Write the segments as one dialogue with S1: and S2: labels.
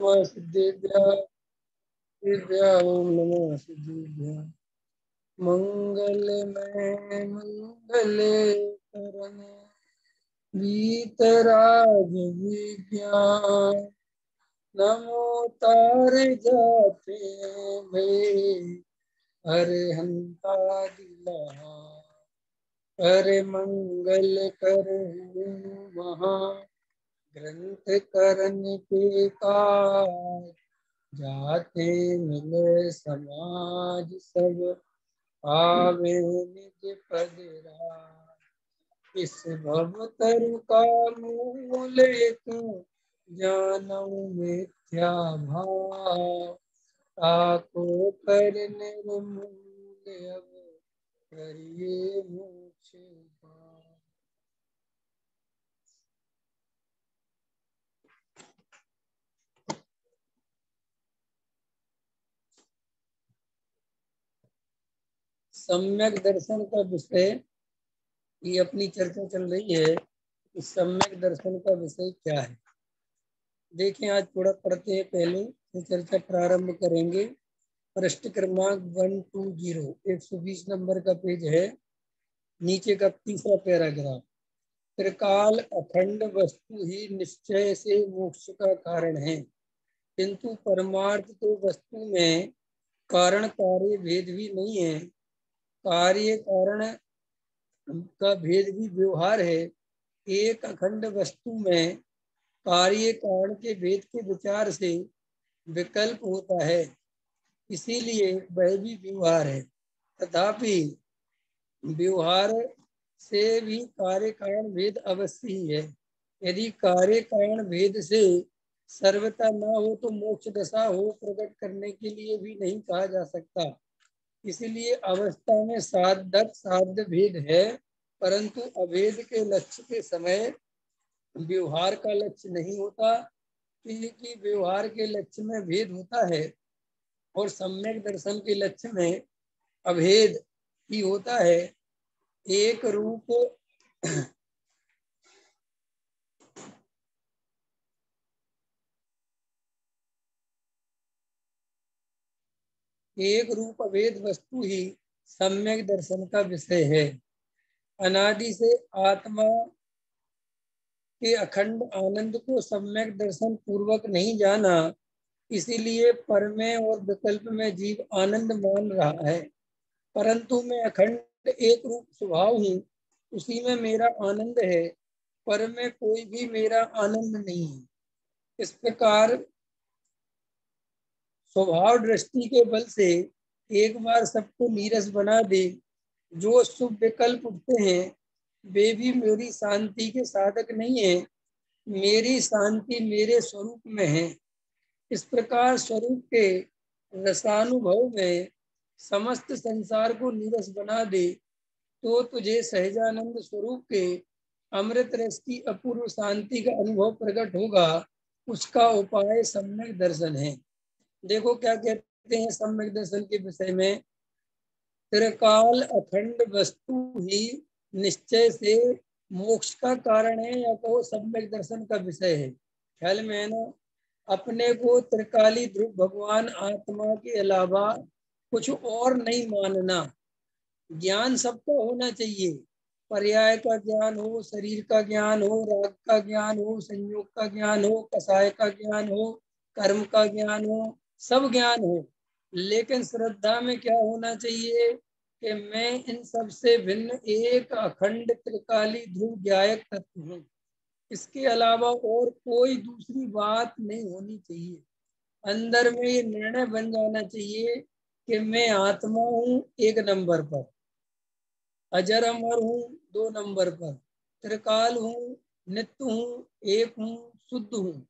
S1: सिद्धेभ्यः ओम नमो सिद्धेभ्यः। मंगलमय मंगले करने वीतराग विज्ञान नमो तार जाते भे हरे हंता दिला हरे मंगल कर महा ग्रंथ करन के काज जाते मिले समाज सब आवे निज पद राज। इस भवतर का मूल एक जानौ मिथ्या भाव ताको कर निर्मूल अब करिए मोक्ष पाव। सम्यक दर्शन का विषय ये अपनी चर्चा चल रही है। इस सम्यक दर्शन का विषय क्या है? देखें, आज थोड़ा पढ़ते हैं, पहले ये चर्चा प्रारंभ करेंगे। पृष्ठ क्रमांक 120 120 नंबर का पेज है, नीचे का तीसरा पैराग्राफ। त्रिकाल अखंड वस्तु ही निश्चय से मोक्ष का कारण है, किंतु परमार्थ तो वस्तु में कारण कार्य भेद भी नहीं है। कार्य कारण का भेद भी व्यवहार है। एक अखंड वस्तु में कार्य कारण के भेद के विचार से विकल्प होता है, इसीलिए वह भी व्यवहार है। तथापि व्यवहार से भी कार्य कारण भेद अवश्य ही है। यदि कार्य कारण भेद से सर्वथा न हो तो मोक्ष दशा हो प्रकट करने के लिए भी नहीं कहा जा सकता। इसलिए अवस्था में साधक साध्य भेद है, परंतु अभेद के लक्ष्य के समय व्यवहार का लक्ष्य नहीं होता, क्योंकि व्यवहार के लक्ष्य में भेद होता है और सम्यक दर्शन के लक्ष्य में अभेद ही होता है। एक रूप एक रूप अभेद वस्तु ही सम्यक दर्शन का विषय है। अनादि से आत्मा के अखंड आनंद को सम्यक दर्शन पूर्वक नहीं जाना, इसीलिए परमय और विकल्प में जीव आनंद मान रहा है। परंतु मैं अखंड एक रूप स्वभाव हूँ, उसी में मेरा आनंद है, पर में कोई भी मेरा आनंद नहीं है। इस प्रकार स्वभाव दृष्टि के बल से एक बार सबको नीरस बना दे, जो शुभ विकल्प उठते हैं वे भी मेरी शांति के साधक नहीं है। मेरी शांति मेरे स्वरूप में है। इस प्रकार स्वरूप के रसानुभव में समस्त संसार को नीरस बना दे, तो तुझे सहजानंद स्वरूप के अमृत रस की अपूर्व शांति का अनुभव प्रकट होगा। उसका उपाय सम्यक दर्शन है। देखो क्या कहते हैं सम्यक दर्शन के विषय में। त्रिकाल अखंड वस्तु ही निश्चय से मोक्ष का कारण है, या कहो सम्यक दर्शन का विषय है। ख्याल में है ना? अपने को त्रिकाली ध्रुव भगवान आत्मा के अलावा कुछ और नहीं मानना। ज्ञान सबका होना चाहिए, पर्याय का ज्ञान हो, शरीर का ज्ञान हो, राग का ज्ञान हो, संयोग का ज्ञान हो, कसाय का ज्ञान हो, कर्म का ज्ञान हो, सब ज्ञान हो, लेकिन श्रद्धा में क्या होना चाहिए कि मैं इन सब से भिन्न एक अखंड त्रिकाली ध्रुव ज्ञायक तत्व हूँ। इसके अलावा और कोई दूसरी बात नहीं होनी चाहिए। अंदर में ये निर्णय बन जाना चाहिए कि मैं आत्मा हूँ एक नंबर पर, अजर अमर हूँ 2 नंबर पर, त्रिकाल हूँ, नित्य हूँ, एक हूँ, शुद्ध हूँ।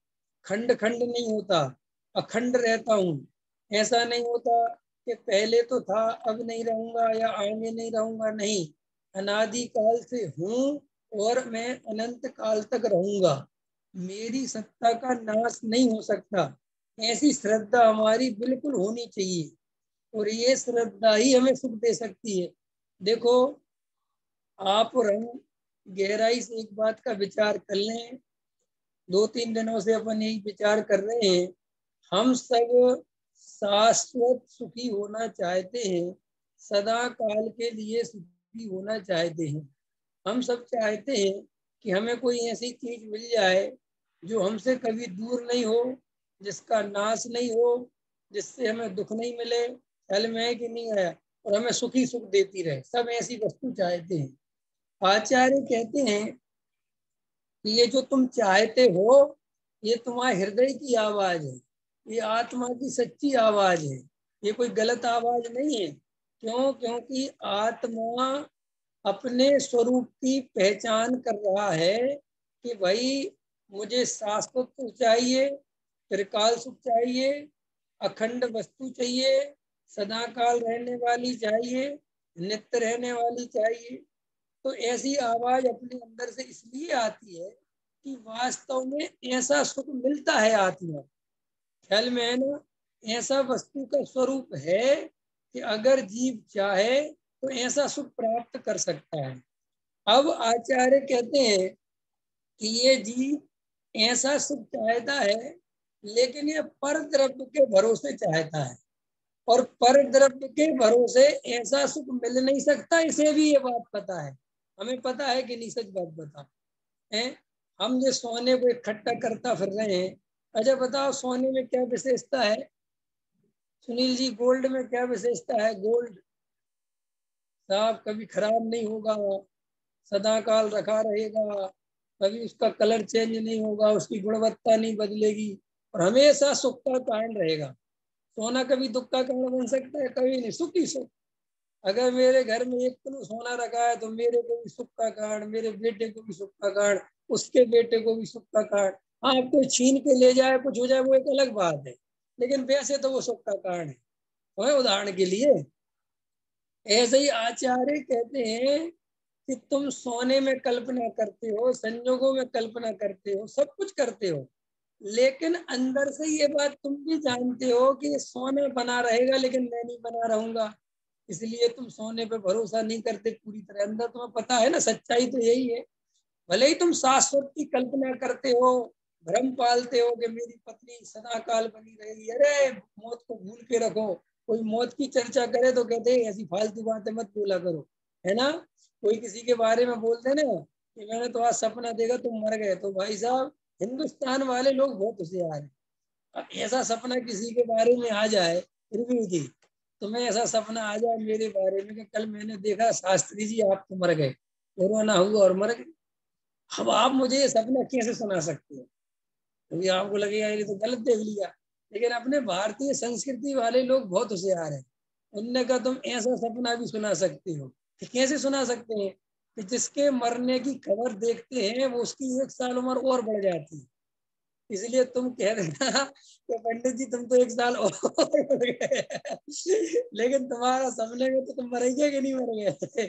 S1: खंड खंड नहीं होता, अखंड रहता हूँ। ऐसा नहीं होता कि पहले तो था अब नहीं रहूंगा या आगे नहीं रहूंगा, नहीं। अनादि काल से हूँ और मैं अनंत काल तक रहूंगा। मेरी सत्ता का नाश नहीं हो सकता। ऐसी श्रद्धा हमारी बिल्कुल होनी चाहिए, और ये श्रद्धा ही हमें सुख दे सकती है। देखो, आप और हम गहराई से एक बात का विचार कर लें। 2-3 दिनों से अपन यही विचार कर रहे हैं हम सब शाश्वत सुखी होना चाहते हैं, सदा काल के लिए सुखी होना चाहते हैं। हम सब चाहते हैं कि हमें कोई ऐसी चीज मिल जाए जो हमसे कभी दूर नहीं हो, जिसका नाश नहीं हो, जिससे हमें दुख नहीं मिले, फल में है कि नहीं आया, और हमें सुखी सुख देती रहे। सब ऐसी वस्तु चाहते हैं। आचार्य कहते हैं कि ये जो तुम चाहते हो, ये तुम्हारे हृदय की आवाज है, ये आत्मा की सच्ची आवाज है, ये कोई गलत आवाज नहीं है। क्यों? क्योंकि आत्मा अपने स्वरूप की पहचान कर रहा है कि भाई मुझे शाश्वत सुख चाहिए, त्रिकाल सुख चाहिए, अखंड वस्तु चाहिए, सदाकाल रहने वाली चाहिए, नित्य रहने वाली चाहिए। तो ऐसी आवाज अपने अंदर से इसलिए आती है कि वास्तव में ऐसा सुख मिलता है आत्मा। ख्याल में है ना? ऐसा वस्तु का स्वरूप है कि अगर जीव चाहे तो ऐसा सुख प्राप्त कर सकता है। अब आचार्य कहते हैं कि ये जीव ऐसा सुख चाहता है, लेकिन ये पर द्रव्य के भरोसे चाहता है, और पर द्रव्य के भरोसे ऐसा सुख मिल नहीं सकता। इसे भी ये बात पता है, हमें पता है कि नहीं, सच बात बता है। हम जो सोने को इकट्ठा करता फिर रहे हैं, अच्छा बताओ सोने में क्या विशेषता है? सुनील जी, गोल्ड में क्या विशेषता है? गोल्ड साहब कभी खराब नहीं होगा, सदा काल रखा रहेगा, कभी उसका कलर चेंज नहीं होगा, उसकी गुणवत्ता नहीं बदलेगी, और हमेशा सुख का कारण रहेगा। सोना कभी दुख का कारण बन सकता है? कभी नहीं, सुख ही सुख। अगर मेरे घर में 1 किलो सोना रखा है तो मेरे को भी सुख का कारण, मेरे बेटे को भी सुख का कारण, उसके बेटे को भी सुख का कारण। हाँ, कोई छीन के ले जाए, कुछ हो जाए, वो एक अलग बात है, लेकिन वैसे तो वो सुख का कारण है। उदाहरण के लिए ऐसे ही आचार्य कहते हैं कि तुम सोने में कल्पना करते हो, संजोगों में कल्पना करते हो, सब कुछ करते हो, लेकिन अंदर से ये बात तुम भी जानते हो कि सोना बना रहेगा, लेकिन मैं नहीं बना रहूंगा। इसलिए तुम सोने पे भरोसा नहीं करते पूरी तरह। अंदर तुम्हें पता है ना, सच्चाई तो यही है। भले ही तुम शाश्वत की कल्पना करते हो, भ्रम पालते हो कि मेरी पत्नी सदा काल बनी रहेगी, अरे मौत को भूल के रखो। कोई मौत की चर्चा करे तो कहते हैं ऐसी फालतू बातें मत बोला करो, है ना? कोई किसी के बारे में बोलते ना कि मैंने तो आज सपना देखा तुम मर गए, तो भाई साहब हिंदुस्तान वाले लोग बहुत होशियार हैं। अब ऐसा सपना किसी के बारे में आ जाए, रिव्यू की, तुम्हें ऐसा सपना आ जाए मेरे बारे में कि कल मैंने देखा शास्त्री जी आप तो मर गए, कोरोना हुआ और मर गए। अब आप मुझे ये सपना कैसे सुना सकते हो? क्योंकि आपको लगेगा ये तो गलत देख लिया। लेकिन अपने भारतीय संस्कृति वाले लोग बहुत होशियार हैं। उनने कहा तुम ऐसा सपना भी सुना सकते हो। कि कैसे सुना सकते हैं? कि जिसके मरने की खबर देखते हैं वो उसकी 1 साल उम्र और बढ़ जाती है। इसलिए तुम कह रहे ना कि पंडित जी तुम तो 1 साल और बढ़ गए, लेकिन तुम्हारा सपने में तो तुम मर गए कि नहीं मर गए?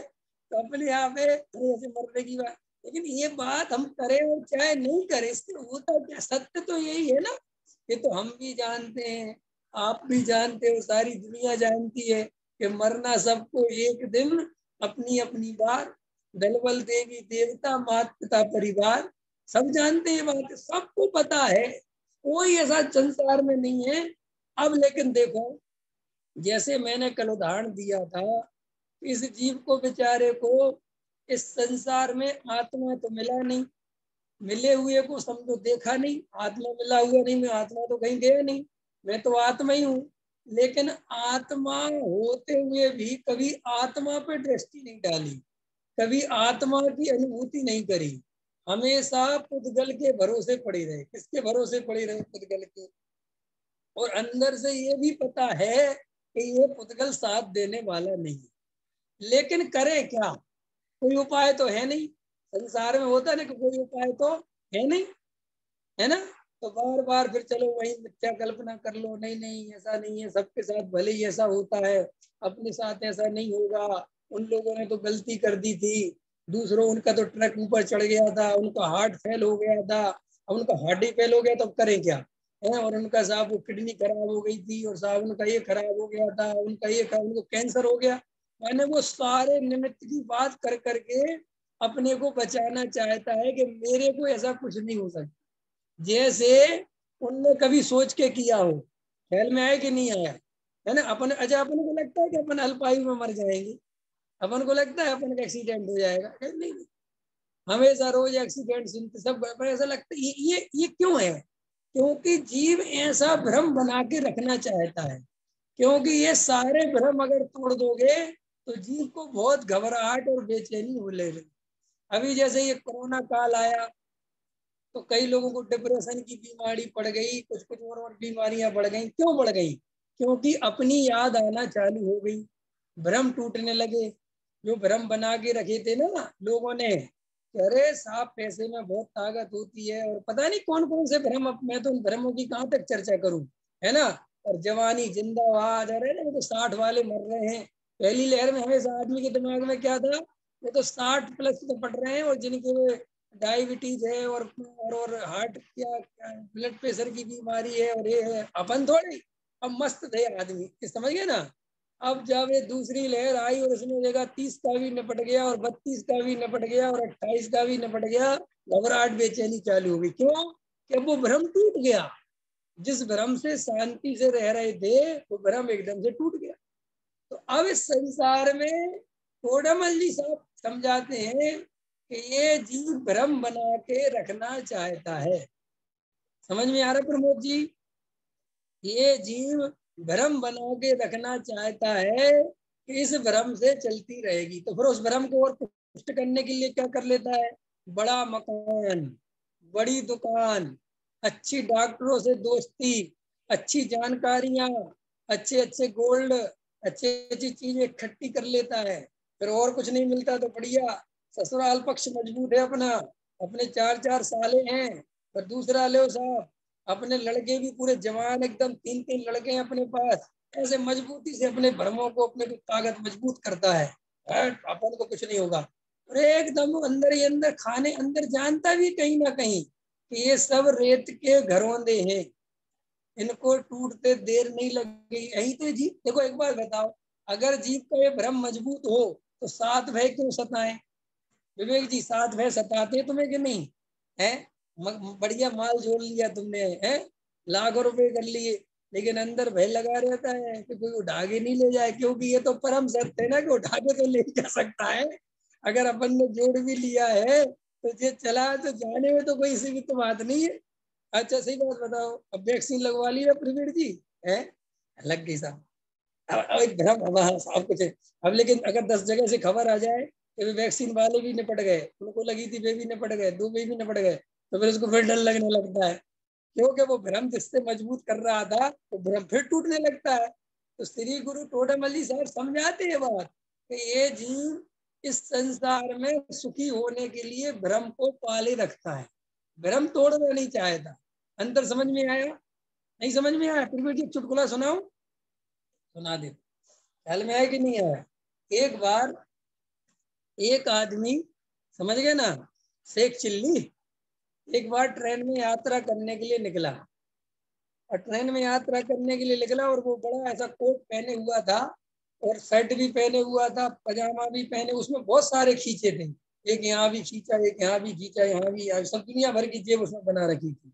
S1: तो अपने यहाँ पे ऐसे मरने की बात। लेकिन ये बात हम करें और चाहे नहीं करें, इससे होता क्या? सत्य तो यही है ना। ये तो हम भी जानते हैं, आप भी जानते हो, सारी दुनिया जानती है कि मरना सबको एक दिन, अपनी अपनी बार, दल बल देवी देवता मात पिता परिवार। सब जानते हैं बात, सबको पता है, कोई ऐसा संसार में नहीं है। अब लेकिन देखो, जैसे मैंने कल उदाहरण दिया था, इस जीव को बेचारे को इस संसार में आत्मा तो मिला नहीं, मिले हुए को समझो देखा नहीं, आत्मा मिला हुआ नहीं, मैं आत्मा तो कहीं गया नहीं, मैं तो आत्मा ही हूँ। लेकिन आत्मा होते हुए भी कभी आत्मा पे दृष्टि नहीं डाली, कभी आत्मा की अनुभूति नहीं करी, हमेशा पुद्गल के भरोसे पड़ी रहे। किसके भरोसे पड़ी रहे? पुद्गल के। और अंदर से ये भी पता है कि ये पुद्गल साथ देने वाला नहीं है, लेकिन करे क्या? कोई उपाय तो है नहीं। संसार में होता है ना कि कोई उपाय तो है नहीं, है ना? तो बार बार फिर चलो वही मिथ्या कल्पना कर लो, नहीं नहीं ऐसा नहीं है, सबके साथ भले ही ऐसा होता है, अपने साथ ऐसा नहीं होगा, उन लोगों ने तो गलती कर दी थी, दूसरों उनका तो ट्रक ऊपर चढ़ गया था, उनका हार्ट फेल हो गया था, अब उनका हार्ट ही फेल हो गया तो करें क्या? है, और उनका साहब वो किडनी खराब हो गई थी, और साहब उनका ये खराब हो गया था, उनका ये उनको कैंसर हो गया। मैंने वो सारे निमित्त की बात कर करके अपने को बचाना चाहता है कि मेरे को ऐसा कुछ नहीं हो सकता। जैसे उनने कभी सोच के किया हो, ख्याल में आया कि नहीं आया, है ना। अपन अच्छा अपन को लगता है कि अपन अल्पायु में मर जाएंगे, अपन को लगता है अपन का एक्सीडेंट हो जाएगा, नहीं, हमेशा रोज एक्सीडेंट सुनते सब, पर ऐसा लगता है ये क्यों है? क्योंकि जीव ऐसा भ्रम बना के रखना चाहता है। क्योंकि ये सारे भ्रम अगर तोड़ दोगे तो जीव को बहुत घबराहट और बेचैनी हो लगेगी। अभी जैसे ये कोरोना काल आया तो कई लोगों को डिप्रेशन की बीमारी पड़ गई, कुछ कुछ और बीमारियां बढ़ गई। क्यों बढ़ गई? क्योंकि अपनी याद आना चालू हो गई, भ्रम टूटने लगे। जो भ्रम बना के रखे थे ना लोगों ने, अरे साफ पैसे में बहुत ताकत होती है, और पता नहीं कौन कौन से भ्रम, मैं तो उन भ्रमों की कहाँ तक चर्चा करूं, है ना। और जवानी जिंदाबाद, अरे ना तो 60 वाले मर रहे हैं। पहली लहर में हमेशा आदमी के दिमाग में क्या था, वो तो 60 प्लस तो पड़ रहे हैं, और जिनके डायबिटीज है और हार्ट क्या, ब्लड प्रेशर की बीमारी है और ये है, अपन थोड़ी। अब मस्त थे आदमी, समझ गए ना। अब जब ये दूसरी लहर आई और उसने देखा 30 का भी निपट गया और 32 का भी निपट गया और 28 का भी निपट गया, घबराहट बेचैनी चालू हो गई। क्यों? कि वो भ्रम टूट गया। जिस भ्रम से शांति से रह रहे थे वो भ्रम एकदम से टूट गया। तो अब इस संसार में टोडामल जी साहब समझाते हैं कि ये जीव भ्रम बना के रखना चाहता है। समझ में आ रहा प्रमोद जी? ये जीव भ्रम बना के रखना चाहता है कि इस भ्रम से चलती रहेगी। तो फिर उस भ्रम को और पुष्ट करने के लिए क्या कर लेता है? बड़ा मकान, बड़ी दुकान, अच्छी डॉक्टरों से दोस्ती, अच्छी जानकारियां, अच्छे अच्छे गोल्ड, अच्छी अच्छी चीजें इकट्ठी कर लेता है। फिर और कुछ नहीं मिलता तो बढ़िया ससुराल पक्ष मजबूत है अपना, अपने 4-4 साले हैं। और दूसरा लो साहब, अपने लड़के भी पूरे जवान, एकदम 3-3 लड़के हैं अपने पास। ऐसे मजबूती से अपने भ्रमों को, अपने को ताकत मजबूत करता है। अपन को कुछ नहीं होगा। और एकदम अंदर ही अंदर, खाने अंदर जानता भी कहीं ना कहीं कि ये सब रेत के घरौंदे हैं, इनको टूटते देर नहीं लगेगी। यही तो जीव, देखो एक बात बताओ, अगर जीव का ये भ्रम मजबूत हो तो 7 भय क्यों सताएं? विवेक जी, 7 भय सताते तुम्हें कि नहीं है? बढ़िया माल जोड़ लिया तुमने, है लाखों रुपए कर लिए, लेकिन अंदर भय लगा रहता है कि कोई उठा के नहीं ले जाए। क्योंकि ये तो परम सत्य है ना कि उठा के तो ले जा सकता है। अगर अपन ने जोड़ भी लिया है तो ये चला है, तो जाने में तो कोई सी भी तो बात नहीं है। अच्छा सही बात बताओ, अब वैक्सीन लगवा ली है प्रवीण जी? है, लग गई साहब। अब एक भ्रम, अब हाँ सब कुछ है। अब लेकिन अगर 10 जगह से खबर आ जाए कि वैक्सीन वाले भी निपट गए, उनको लगी थी वे भी निपट गए, 2 वे भी निपट गए, तो फिर उसको फिर डर लगने लगता है। क्योंकि वो भ्रम जिससे मजबूत कर रहा था वो भ्रम फिर टूटने लगता है। तो श्री गुरु टोडामल साहब समझाते हैं बात कि ये जीव इस संसार में सुखी होने के लिए भ्रम को पाले रखता है, भ्रम तोड़ना नहीं चाहता। अंतर समझ में आया? नहीं समझ में आया? फिर भी चुटकुला सुनाओ, सुना दे। ख्याल में आया कि नहीं आया? एक बार एक आदमी, समझ गए ना, शेख चिल्ली, एक बार ट्रेन में यात्रा करने के लिए निकला। और ट्रेन में यात्रा करने के लिए निकला और वो बड़ा ऐसा कोट पहने हुआ था और शर्ट भी पहने हुआ था, पजामा भी पहने, उसमें बहुत सारे खींचे थे। एक यहाँ भी खींचा, एक यहाँ भी खींचा, यहाँ भी, यहाँ सब दुनिया भर की जेब उसने बना रखी थी।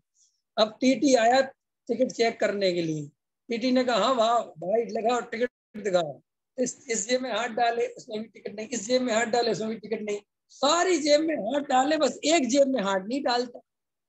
S1: अब टीटी आया टिकट चेक करने के लिए। टीटी ने कहा हाँ वाह भाई लगाओ टिकट दिखाओ। इस जेब में हाथ डाले, उसमें भी टिकट नहीं, इस जेब में हाथ डाले, उसमें भी टिकट नहीं। सारी जेब में हाथ डाले, बस एक जेब में हाथ नहीं डालता।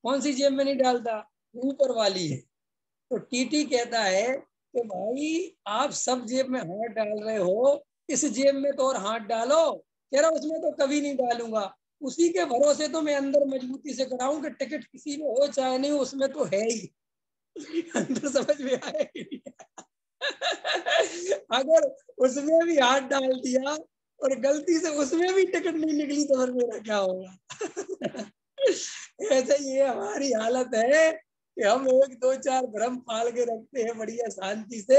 S1: कौन सी जेब में नहीं डालता? ऊपर वाली है। तो टीटी कहता है कि भाई आप सब जेब में हाथ डाल रहे हो, इस जेब में तो और हाथ डालो। कह रहा उसमें तो कभी नहीं डालूंगा, उसी के भरोसे तो मैं अंदर मजबूती से कराऊं कि टिकट किसी में हो चाहे नहीं, उसमें तो है ही। अंदर समझ में आया कि नहीं? अगर उसमें भी हाथ डाल दिया और गलती से उसमें भी टिकट नहीं निकली तो फिर मेरा क्या होगा? ऐसे ये हमारी हालत है कि हम 1-2-4 भ्रम पाल के रखते हैं बढ़िया शांति से।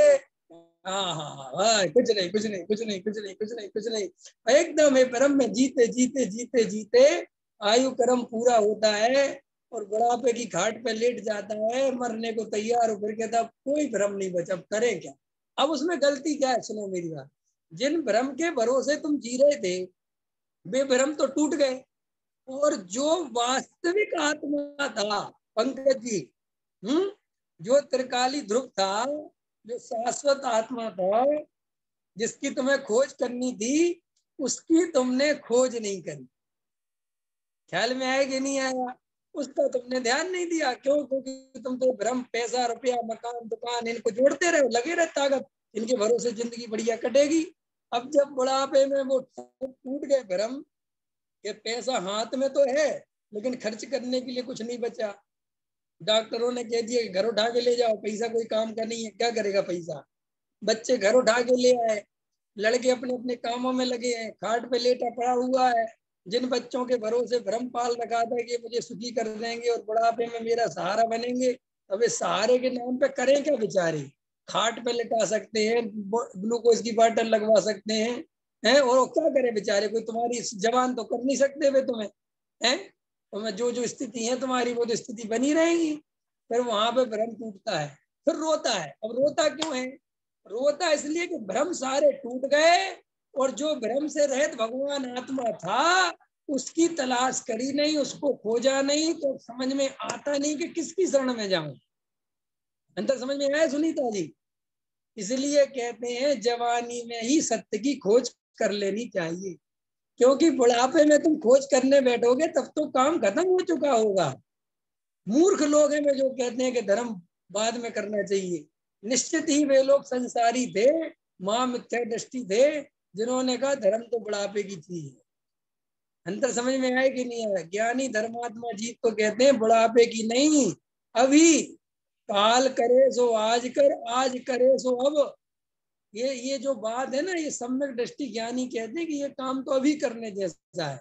S1: हाँ हाँ हाँ, कुछ नहीं कुछ नहीं कुछ नहीं कुछ नहीं कुछ नहीं कुछ नहीं, एकदम है भ्रम में जीते जीते जीते जीते आयु कर्म पूरा होता है और बुढ़ापे की घाट पे लेट जाता है, मरने को तैयार हो, फिर कहता कोई भ्रम नहीं बचा, अब करें क्या? अब उसमें गलती क्या है? सुनो मेरी बात, जिन भ्रम के भरोसे तुम जी रहे थे वे भ्रम तो टूट गए, और जो वास्तविक आत्मा था पंकज जी, जो त्रिकाली ध्रुव था, जो शाश्वत आत्मा था, जिसकी तुम्हें खोज करनी थी, उसकी तुमने खोज नहीं करी। ख्याल में आया कि नहीं आया? उसका तुमने ध्यान नहीं दिया। क्यों? क्योंकि तुम तो भ्रम, पैसा, रुपया, मकान, दुकान, इनको जोड़ते रहे, लगे रहे ताकत, इनके भरोसे जिंदगी बढ़िया कटेगी। अब जब बुढ़ापे में वो टूट गए भ्रम कि पैसा हाथ में तो है लेकिन खर्च करने के लिए कुछ नहीं बचा, डॉक्टरों ने कह दिया कि घर उठा के ले जाओ, पैसा कोई काम का नहीं है, क्या करेगा पैसा? बच्चे घर उठा के ले आए, लड़के अपने अपने कामों में लगे हैं, खाट पे लेटा पड़ा हुआ है। जिन बच्चों के भरोसे भ्रम पाल रखा था कि मुझे सुखी कर देंगे और बुढ़ापे में मेरा सहारा बनेंगे, अब इस सहारे के नाम पे करें क्या बेचारे? खाट पे लेटा सकते हैं, ग्लूकोज की बॉटल लगवा सकते हैं और क्या करे बेचारे? कोई तुम्हारी जवान तो कर नहीं सकते वे तुम्हें, हैं? तुम्हें जो जो स्थिति है तुम्हारी, वो तो स्थिति बनी रहेगी। फिर वहां पे भ्रम टूटता है, फिर रोता है। अब रोता क्यों है? रोता इसलिए कि भ्रम सारे टूट गए और जो भ्रम से रहित भगवान आत्मा था उसकी तलाश करी नहीं, उसको खोजा नहीं, तो समझ में आता नहीं कि किसकी शरण में जाऊं। अंतर समझ में आया सुनीता जी? इसलिए कहते हैं जवानी में ही सत्य की खोज कर लेनी चाहिए, क्योंकि बुढ़ापे में तुम खोज करने बैठोगे तब तो काम खत्म हो चुका होगा। मूर्ख लोग हैं वे जो कहते हैं कि धर्म बाद में करना चाहिए। निश्चित ही वे लोग संसारी थे, मां मिथ्या दृष्टि थे, जिन्होंने कहा धर्म तो बुढ़ापे की चीज है। अंतर समझ में आए कि नहीं आया? ज्ञानी धर्मात्मा जी तो कहते हैं बुढ़ापे की नहीं, अभी। काल करे सो आज कर, आज करे सो अब। ये जो बात है ना, ये सम्यक दृष्टि ज्ञानी कहते हैं कि ये काम तो अभी करने जैसा है।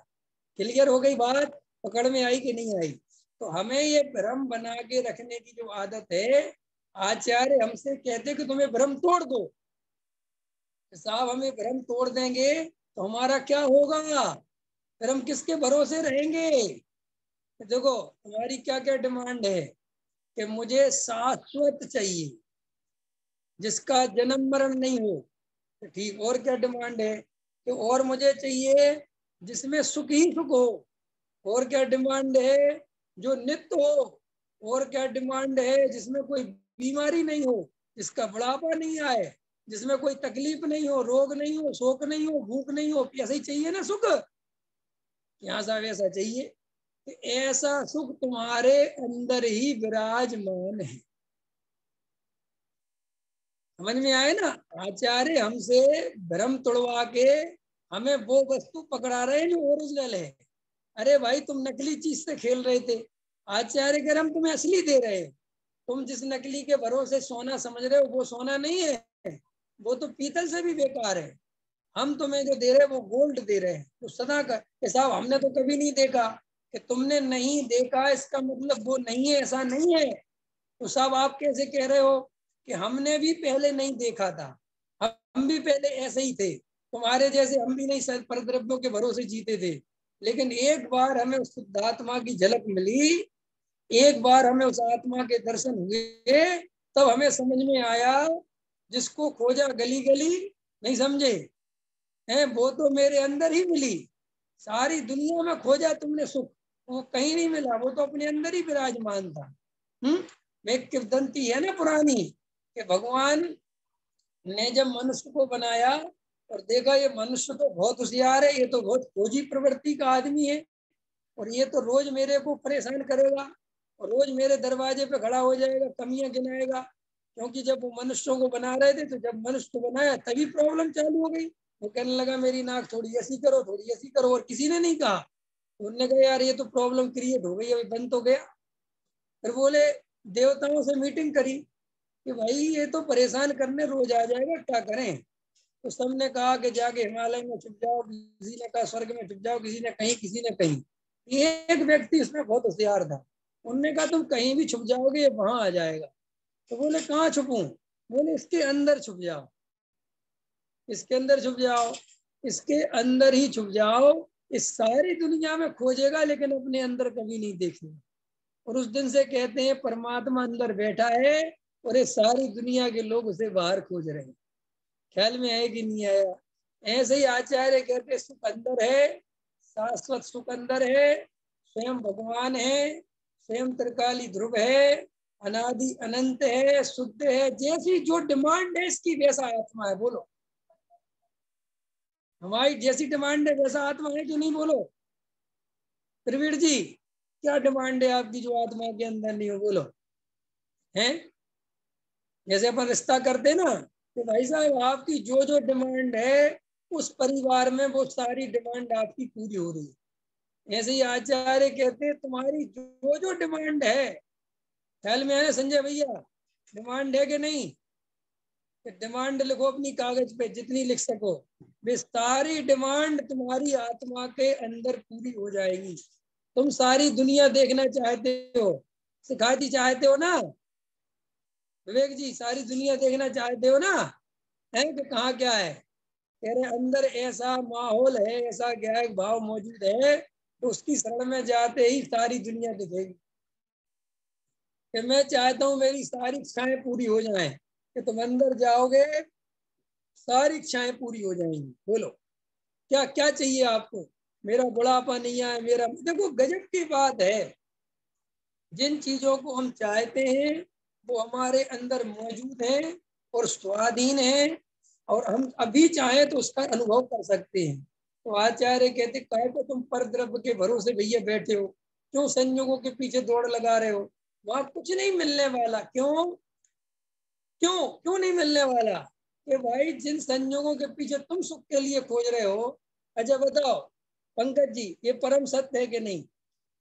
S1: क्लियर हो गई बात? पकड़ में आई कि नहीं आई? तो हमें ये भ्रम बना के रखने की जो आदत है, आचार्य हमसे कहते कि तुम्हें भ्रम तोड़ दो। साहब हमें भ्रम तोड़ देंगे तो हमारा क्या होगा? फिर हम किसके भरोसे रहेंगे? देखो तुम्हारी क्या क्या डिमांड है कि मुझे शाश्वत चाहिए, जिसका जन्म मरण नहीं हो, तो ठीक। और क्या डिमांड है? कि और मुझे चाहिए जिसमें सुख ही सुख हो। और क्या डिमांड है? जो नित्य हो। और क्या डिमांड है? जिसमें कोई बीमारी नहीं हो, जिसका बुढ़ापा नहीं आए, जिसमें कोई तकलीफ नहीं हो, रोग नहीं हो, शोक नहीं हो, भूख नहीं हो। ऐसा ही चाहिए ना सुख? यहाँ साहब ऐसा चाहिए। तो ऐसा सुख तुम्हारे अंदर ही विराजमान है। समझ में आए ना? आचार्य हमसे भ्रम तोड़वा के हमें वो वस्तु पकड़ा रहे हैं जो ओरिजिनल है। अरे भाई तुम नकली चीज से खेल रहे थे, आचार्य कह रहे हम तुम्हें असली दे रहे हैं। तुम जिस नकली के भरोसे सोना समझ रहे हो वो सोना नहीं है, वो तो पीतल से भी बेकार है। हम तुम्हें जो दे रहे हैं वो गोल्ड दे रहे हैं। तो सदा का साहब हमने तो कभी नहीं देखा। कि तुमने नहीं देखा इसका मतलब वो नहीं है, ऐसा नहीं है। तो साहब आप कैसे कह रहे हो कि हमने भी पहले नहीं देखा था? हम भी पहले ऐसे ही थे, तुम्हारे जैसे हम भी नहीं परद्रव्यों के भरोसे जीते थे। लेकिन एक बार हमें उस शुद्धात्मा की झलक मिली, एक बार हमें उस आत्मा के दर्शन हुए, तब हमें समझ में आया। जिसको खोजा गली गली, नहीं समझे हैं, वो तो मेरे अंदर ही मिली। सारी दुनिया में खोजा तुमने सुख, वो कहीं नहीं मिला, वो तो अपने अंदर ही विराजमान था। एक किंवदंती है ना पुरानी, कि भगवान ने जब मनुष्य को बनाया और देखा ये मनुष्य तो बहुत होशियार है, ये तो बहुत खोजी प्रवृत्ति का आदमी है, और ये तो रोज मेरे को परेशान करेगा और रोज मेरे दरवाजे पे खड़ा हो जाएगा, कमियां गिनाएगा। क्योंकि जब वो मनुष्यों को बना रहे थे, तो जब मनुष्य को बनाया तभी प्रॉब्लम चालू हो गई। वो कहने लगा मेरी नाक थोड़ी ऐसी करो, थोड़ी ऐसी करो, और किसी ने नहीं कहा। उन्होंने कहा यार ये तो प्रॉब्लम क्रिएट हो गई, अभी बंद तो गया। फिर बोले, देवताओं से मीटिंग करी कि भाई ये तो परेशान करने रोज आ जाएगा, क्या करें? तो सबने कहा कि जाके हिमालय में छुप जाओ, किसी ने कहा स्वर्ग में छुप जाओ, किसी ने कहीं, किसी ने कहीं। एक व्यक्ति उसमें बहुत होशियार था, उनने कहा तुम कहीं भी छुप जाओगे ये वहां आ जाएगा। तो बोले कहाँ छुपूं? बोले इसके अंदर छुप जाओ, इसके अंदर छुप जाओ, इसके अंदर ही छुप जाओ। इस सारी दुनिया में खोजेगा लेकिन अपने अंदर कभी नहीं देखेगा। और उस दिन से कहते हैं परमात्मा अंदर बैठा है और ये सारी दुनिया के लोग उसे बाहर खोज रहे हैं। ख्याल में है कि नहीं आया? ऐसे ही आचार्य कहते सुख अंदर है, शाश्वत सुख अंदर है, स्वयं भगवान है, स्वयं त्रिकाली ध्रुव है। अनादि अनंत है, शुद्ध है, जैसी जो डिमांड है इसकी वैसा आत्मा है। बोलो, हमारी जैसी डिमांड है वैसा आत्मा है कि नहीं? बोलो प्रवीण जी, क्या डिमांड है आपकी जो आत्मा के अंदर नहीं हो? बोलो। हैं? जैसे अपन रिश्ता करते ना, तो भाई साहब आपकी जो जो डिमांड है उस परिवार में वो सारी डिमांड आपकी पूरी हो रही है। ऐसे ही आचार्य कहते हैं तुम्हारी जो जो डिमांड है, ख्याल में आया संजय भैया? डिमांड है कि नहीं? डिमांड लिखो अपनी कागज पे, जितनी लिख सको। वे सारी डिमांड तुम्हारी आत्मा के अंदर पूरी हो जाएगी। तुम सारी दुनिया देखना चाहते हो, सिखाती चाहते हो ना विवेक जी? सारी दुनिया देखना चाहते हो ना? है कि कहाँ क्या है? तेरे अंदर ऐसा माहौल है, ऐसा ज्ञान भाव मौजूद है, तो उसकी शरण में जाते ही सारी दुनिया दिखेगी। कि मैं चाहता हूँ मेरी सारी इच्छाएं पूरी हो जाएं, कि तुम अंदर जाओगे सारी इच्छाएं पूरी हो जाएंगी। बोलो क्या क्या चाहिए आपको? मेरा बुढ़ापा नहीं आए, मेरा, देखो गजब की बात है, जिन चीजों को हम चाहते हैं वो हमारे अंदर मौजूद है और स्वाधीन है, और हम अभी चाहें तो उसका अनुभव कर सकते हैं। तो आचार्य कहते कहे तो तुम पर द्रव्य के भरोसे भैया बैठे हो, क्यों संयोगों के पीछे दौड़ लगा रहे हो? वहां कुछ नहीं मिलने वाला। क्यों? क्यों क्यों नहीं मिलने वाला? कि भाई जिन संयोगों के पीछे तुम सुख के लिए खोज रहे हो, अच्छा बताओ पंकज जी, ये परम सत्य है कि नहीं?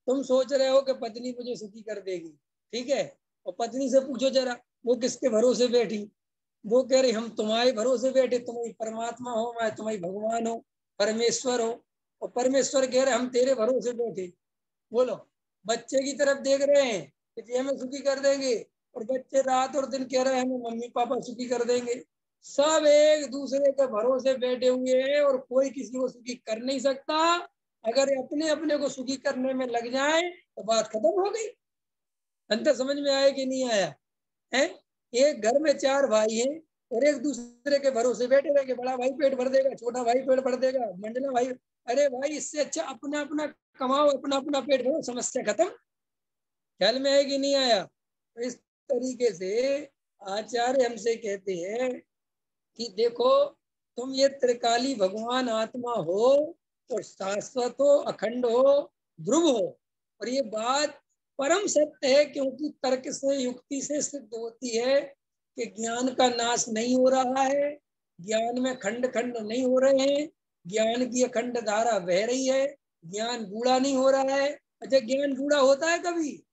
S1: तुम सोच रहे हो कि पत्नी मुझे सुखी कर देगी, ठीक है, और पत्नी से पूछो जरा वो किसके भरोसे बैठी? वो कह रही हम तुम्हारे भरोसे बैठे, तुम ही परमात्मा हो, मैं तुम्हारी भगवान हो, परमेश्वर हो। और परमेश्वर कह रहे हम तेरे भरोसे बैठे। बोलो, बच्चे की तरफ देख रहे हैं कि ये हमें सुखी कर देंगे, और बच्चे रात और दिन कह रहे हैं हमें मम्मी पापा सुखी कर देंगे। सब एक दूसरे के भरोसे बैठे हुए हैं और कोई किसी को सुखी कर नहीं सकता। अगर अपने अपने को सुखी करने में लग जाए तो बात खत्म हो गई। अंतर समझ में आया कि नहीं आया? है? एक घर में चार भाई हैं और एक दूसरे के भरोसे बैठे रहे, बड़ा भाई पेट भर देगा, छोटा भाई पेट भर देगा, मंडला भाई। अरे भाई, इससे अच्छा अपना अपना कमाओ, अपना अपना पेट भरो, समस्या खत्म। ख्याल में है कि नहीं आया? तो इस तरीके से आचार्य हमसे कहते हैं कि देखो, तुम ये त्रिकाली भगवान आत्मा हो और शाश्वत हो, अखंड हो, ध्रुव हो। और ये बात परम सत्य है, क्योंकि तर्क से, युक्ति से सिद्ध होती है कि ज्ञान का नाश नहीं हो रहा है, ज्ञान में खंड खंड नहीं हो रहे हैं, ज्ञान की अखंड धारा बह रही है, ज्ञान बूढ़ा नहीं हो रहा है। अच्छा, ज्ञान बूढ़ा होता है कभी?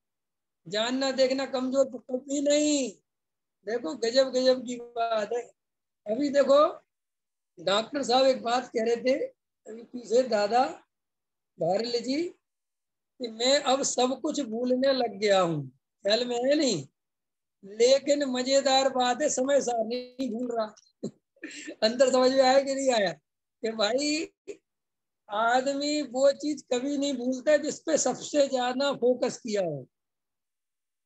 S1: जानना देखना कमजोर तो कभी नहीं। देखो गजब गजब की बात है। अभी देखो, डॉक्टर साहब एक बात कह रहे थे अभी पीछे, दादा भारल जी, कि मैं अब सब कुछ भूलने लग गया हूँ। ख्याल में है नहीं? लेकिन मजेदार बात है, समय सार नहीं भूल रहा। अंतर समझ में आया कि नहीं आया? कि भाई आदमी वो चीज कभी नहीं भूलता जिसपे सबसे ज्यादा फोकस किया हो।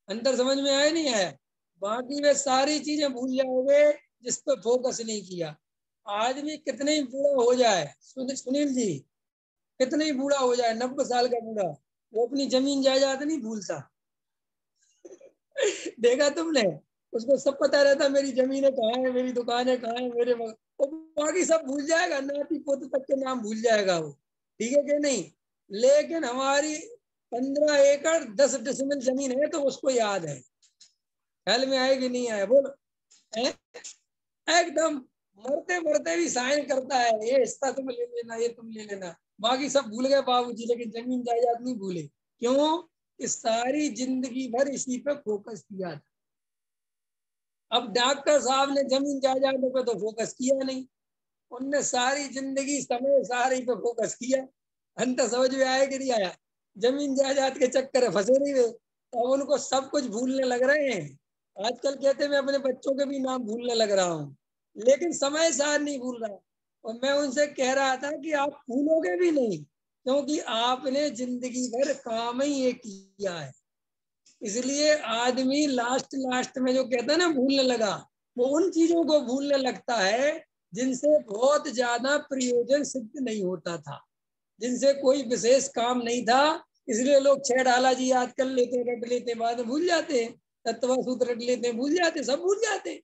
S1: अंतर समझ में आया नहीं आया? बाकी वे सारी चीजें भूल जाओगे जिस पे फोकस नहीं किया। आदमी कितने ही बूढ़ा हो जाए, सुनील जी, कितने ही बूढ़ा हो जाए, 90 साल का बूढ़ा, वो अपनी जमीन जायदाद नहीं भूलता। देखा तुमने? उसको सब पता रहता, मेरी जमीनें कहाँ है, मेरी दुकानें कहाँ है, वो बाकी सब भूल जाएगा, नाती पोते तक के नाम भूल जाएगा वो। ठीक है कि नहीं? लेकिन हमारी 15 एकड़ 10 डिसमिल जमीन है तो उसको याद है। ख्याल में आए कि नहीं आया? बोलो। है? एकदम मरते मरते भी साइन करता है, ये हिस्सा तुम ले लेना, ये तुम ले लेना। बाकी सब भूल गए बाबूजी, लेकिन जमीन जायदाद नहीं भूले। क्यों? इस सारी जिंदगी भर इसी पे फोकस किया था। अब डॉक्टर साहब ने जमीन जायदाद पे तो फोकस किया नहीं, उनने सारी जिंदगी समय सारी पे फोकस किया। अंत समझ में आया कि नहीं आया? जमीन जायदाद के चक्कर में फंसे नहीं गए, तो अब उनको सब कुछ भूलने लग रहे हैं। आजकल कहते हैं मैं अपने बच्चों के भी नाम भूलने लग रहा हूँ, लेकिन समय सार नहीं भूल रहा। और मैं उनसे कह रहा था कि आप भूलोगे भी नहीं, क्योंकि आपने जिंदगी भर काम ही ये किया है। इसलिए आदमी लास्ट लास्ट में जो कहता है ना भूलने लगा, वो उन चीजों को भूलने लगता है जिनसे बहुत ज्यादा प्रयोजन सिद्ध नहीं होता था, जिनसे कोई विशेष काम नहीं था। इसलिए लोग 6 डाला जी याद कर लेते, रट लेते, बाद में भूल जाते हैं। तत्व सूत्र रट लेते हैं, भूल जाते, सब भूल जाते।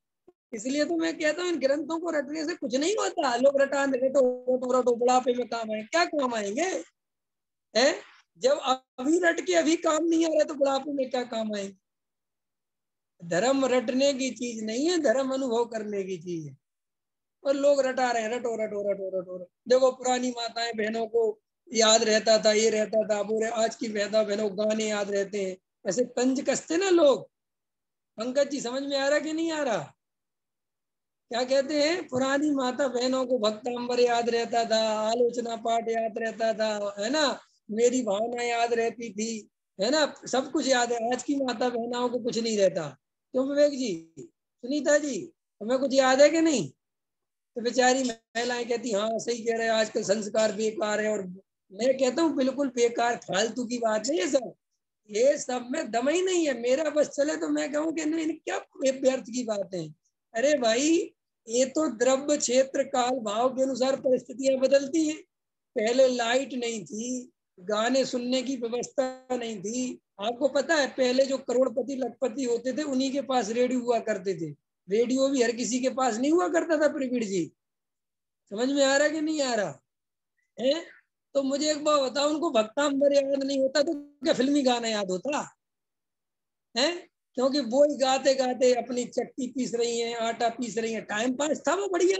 S1: इसलिए तो मैं कहता हूँ इन ग्रंथों को रटने से कुछ नहीं होता। लोग रटा रटो बुढ़ापे में काम आए, क्या काम आएंगे? है जब अभी रट के अभी काम नहीं आ रहा तो बुढ़ापे में क्या काम आएंगे? धर्म रटने की चीज नहीं है, धर्म अनुभव करने की चीज है। और लोग रटा रहे हैं, रटो रटो रटो रटो रटो। देखो पुरानी माताएं बहनों को याद रहता था, ये रहता था, बोले आज की माता बहनों को गाने याद रहते हैं। ऐसे तंज कसते ना लोग। पंकज जी समझ में आ रहा कि नहीं आ रहा? क्या कहते हैं, पुरानी माता बहनों को भक्तांबर याद रहता था, आलोचना पाठ याद रहता था, है ना, मेरी भावना याद रहती थी, है ना, सब कुछ याद है। आज की माता बहनों को कुछ नहीं रहता। क्यों विवेक जी, सुनीता जी, तुम्हें कुछ याद है कि नहीं? तो बेचारी महिलाएं कहती हाँ सही कह रहे हैं, आजकल संस्कार बेकार है। और मैं कहता हूँ बिल्कुल बेकार, फालतू की बात है ये सब में दम ही नहीं है। मेरा बस चले तो मैं कहूँ कि नहीं, क्या व्यर्थ की बात है। अरे भाई, ये तो द्रव्य क्षेत्र काल भाव के अनुसार परिस्थितियां बदलती हैं। पहले लाइट नहीं थी, गाने सुनने की व्यवस्था नहीं थी। आपको पता है पहले जो करोड़पति लखपति होते थे उन्हीं के पास रेडियो हुआ करते थे। रेडियो भी हर किसी के पास नहीं हुआ करता था प्रवीण जी। समझ में आ रहा कि नहीं आ रहा है? तो मुझे एक बात बताओ, उनको भक्तांबर याद नहीं होता तो क्या फिल्मी गाना याद होता है? क्योंकि वो ही गाते गाते अपनी चक्की पीस रही हैं, आटा पीस रही हैं, टाइम पास था वो बढ़िया।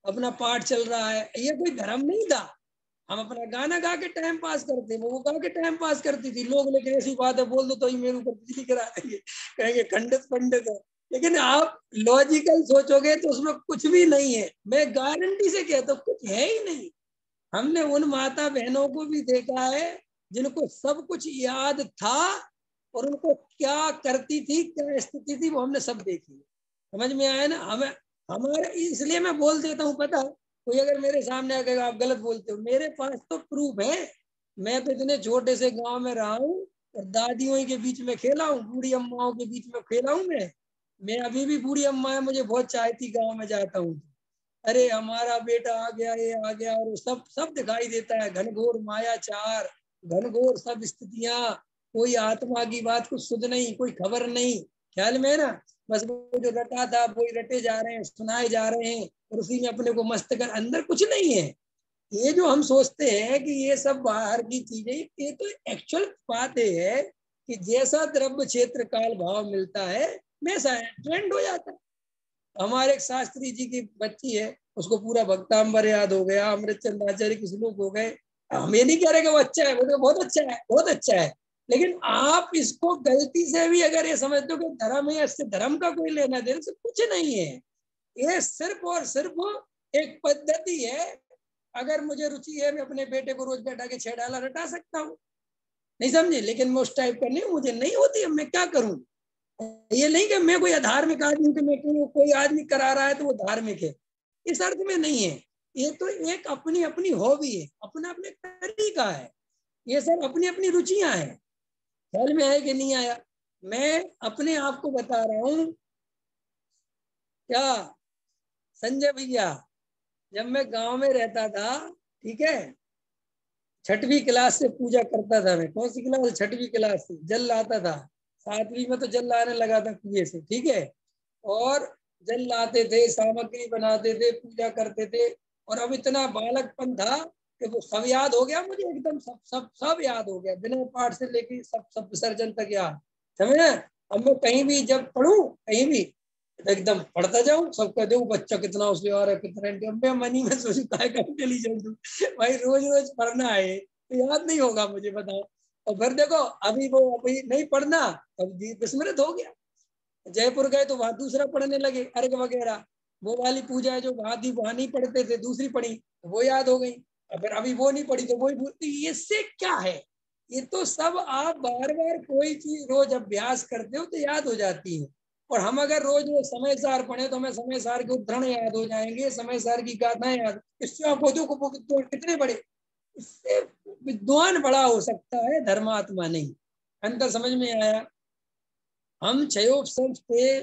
S1: अपना पाठ चल रहा है, ये कोई धर्म नहीं था। हम अपना गाना गा के टाइम पास करते, वो गा के टाइम पास करती थी। लोग लेकिन ऐसी बात है बोल दो तो ही मेरे ऊपर बिजली गिरा देंगे, कहेंगे खंडित पंडित है। लेकिन आप लॉजिकल सोचोगे तो उसमें कुछ भी नहीं है। मैं गारंटी से कहता हूँ कुछ है ही नहीं। हमने उन माता बहनों को भी देखा है जिनको सब कुछ याद था, और उनको क्या करती थी, क्या स्थिति थी, वो हमने सब देखी। समझ में आया ना हमें? हमारे इसलिए मैं बोल देता हूँ, पता कोई अगर मेरे सामने आकर आप गलत बोलते हो, मेरे पास तो प्रूफ है। मैं तो इतने छोटे से गांव में रहा हूँ, और दादियों के बीच में खेला हूँ, बूढ़ी अम्माओं के बीच में खेला हूँ। मैं अभी भी, बूढ़ी अम्मा है मुझे बहुत चाहती, गाँव में जाता हूँ, अरे हमारा बेटा आ गया, ये आ गया, और सब सब दिखाई देता है। घनघोर मायाचार, घनघोर सब स्थितियां, कोई आत्मा की बात कुछ सुध नहीं, कोई खबर नहीं। ख्याल में है ना? बस वो जो रटा था वो ही रटे जा रहे हैं, सुनाए जा रहे हैं, और उसी में अपने को मस्त कर, अंदर कुछ नहीं है। ये जो हम सोचते हैं कि ये सब बाहर की चीजें, ये तो एक्चुअल बात है कि जैसा द्रव्य क्षेत्र काल भाव मिलता है वैसा है, ट्रेंड हो जाता है। हमारे एक शास्त्री जी की बच्ची है, उसको पूरा भक्तांबर याद हो गया, अमृत चंद्र आचार्य के श्लोक हो गए। हम ये नहीं कह रहे कि वो अच्छा है, वो तो बहुत अच्छा है, बहुत अच्छा है। लेकिन आप इसको गलती से भी अगर ये समझते हो कि धर्म है, इससे धर्म का कोई लेना देना से कुछ नहीं है। ये सिर्फ और सिर्फ एक पद्धति है। अगर मुझे रुचि है, मैं अपने बेटे को रोज बैठा के 6 डाला रटा सकता हूँ, नहीं समझे? लेकिन मैं उस टाइप का नहीं, मुझे नहीं होती, अब मैं क्या करूँ? ये नहीं कि मैं कोई अधार्मिक आदमी हूं, मैं क्यों, कोई आदमी करा रहा है तो वो धार्मिक है, इस अर्थ में नहीं है। ये तो एक अपनी अपनी हॉबी है, अपना अपने तरीका है। ये सब अपनी अपनी रुचियां हैं। ख्याल में आया कि नहीं आया? मैं अपने आप को बता रहा हूँ क्या संजय भैया, जब मैं गांव में रहता था, ठीक है, 6वीं क्लास से पूजा करता था मैं। कौन सी क्लास? 6वीं क्लास से जल लाता था। 7वीं में तो जल लाने लगा था कुएं से, ठीक है। और जल लाते थे, सामग्री बनाते थे, पूजा करते थे। और अब इतना बालकपन था कि वो सब याद हो गया मुझे, एकदम सब सब सब याद हो गया, बिना पाठ से लेके सब सब विसर्जन तक याद। समझे? अब मैं कहीं भी जब पढ़ू, कहीं भी तो एकदम पढ़ता जाऊं, सबका दो बच्चा कितना उसमें आ रहा है, कितना। मैं मनी में सोचता है कभी इंटेलिजेंट हूँ भाई, रोज रोज पढ़ना है तो याद नहीं होगा मुझे, बताओ। और फिर देखो, अभी वो अभी नहीं पढ़ना, अब विस्मृत हो गया। जयपुर गए तो वहां दूसरा पढ़ने लगे, अर्घ वगैरह, वो वाली पूजा है जो वहां थी, वहां नहीं पढ़ते थे, दूसरी पढ़ी तो वो याद हो गई। अगर अभी वो नहीं पढ़ी तो वो ही भूलती। इससे क्या है? ये तो सब आप बार बार कोई चीज रोज अभ्यास करते हो तो याद हो जाती है। और हम अगर रोज रोज समय सार पढ़े तो हमें समय सार के उद्धरण याद हो जाएंगे, समय सार की गाथाएं याद। इससे आप बोधो को कितने बड़े, इससे विद्वान बड़ा हो सकता है, धर्मात्मा नहीं। अंतर समझ में आया? हम क्षयोपम से